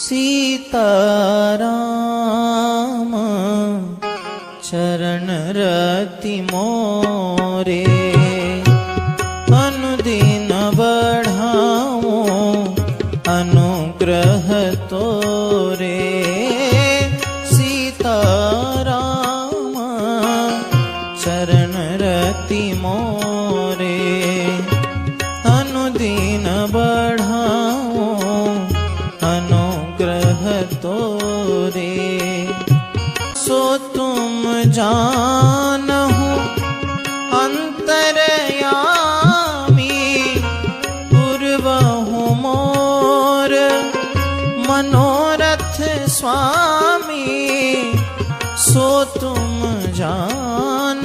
सीताराम चरण रति मोरे अनुदिन बढ़ाओ अनुग्रह तोरे। सीताराम चरण रति मोरे अनुदिन बढ़ाओ अनुग्रह तोरे। सो तुम जानहु अंतरयामी पूर्वहु मोर मनोरथ स्वामी। सो तुम जान